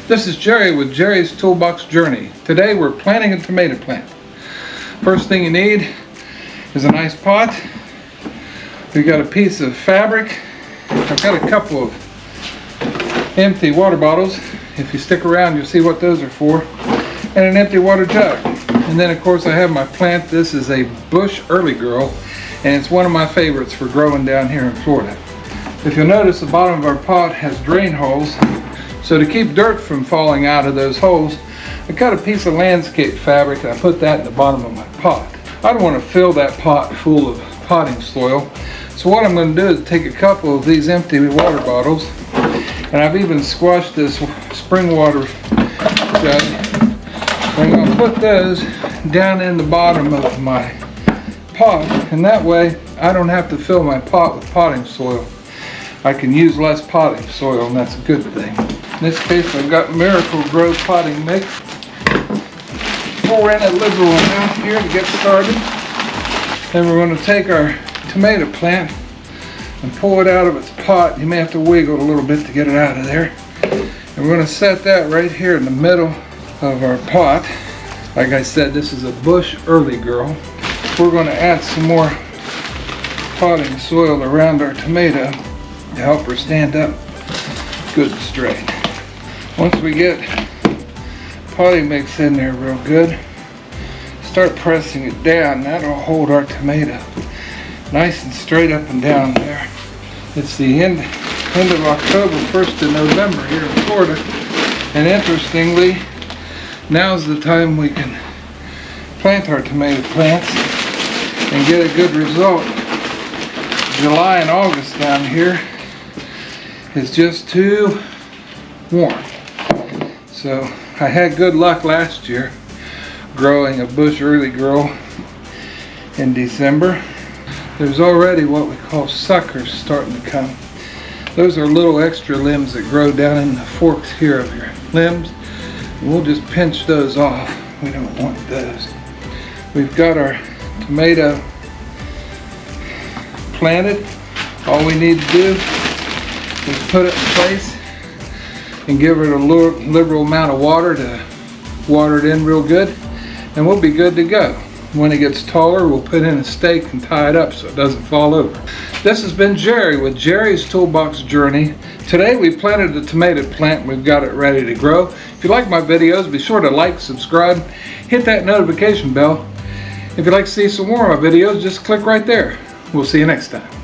This is Jerry with Jerry's Toolbox Journey. Today we're planting a tomato plant. First thing you need is a nice pot. We got a piece of fabric. I've got a couple of empty water bottles. If you stick around, you'll see what those are for. And an empty water jug. And then of course I have my plant. This is a bush early girl, and it's one of my favorites for growing down here in Florida. If you'll notice, the bottom of our pot has drain holes. So to keep dirt from falling out of those holes, I cut a piece of landscape fabric and I put that in the bottom of my pot. I don't want to fill that pot full of potting soil. So what I'm going to do is take a couple of these empty water bottles, and I've even squashed this spring water jug. I'm going to put those down in the bottom of my pot, and that way I don't have to fill my pot with potting soil. I can use less potting soil, and that's a good thing. In this case, I've got Miracle Grow potting mix. Pour in a liberal amount here to get started. Then we're going to take our tomato plant and pull it out of its pot. You may have to wiggle a little bit to get it out of there. And we're going to set that right here in the middle of our pot. Like I said, this is a bush early girl. We're going to add some more potting soil around our tomato to help her stand up good and straight. Once we get potting mix in there real good, start pressing it down. That'll hold our tomato nice and straight up and down there. It's the end of October, 1st of November here in Florida, and interestingly, now's the time we can plant our tomato plants and get a good result. July and August down here is just too warm. So I had good luck last year growing a bush early girl in December. There's already what we call suckers starting to come. Those are little extra limbs that grow down in the forks here of your limbs. We'll just pinch those off. We don't want those. We've got our tomato planted. All we need to do is put it in place and give it a liberal amount of water to water it in real good, and we'll be good to go. When it gets taller, we'll put in a stake and tie it up so it doesn't fall over. This has been Jerry with Jerry's Toolbox Journey. Today we planted a tomato plant and we've got it ready to grow. If you like my videos, be sure to like, subscribe, hit that notification bell. If you'd like to see some more of my videos, just click right there. We'll see you next time.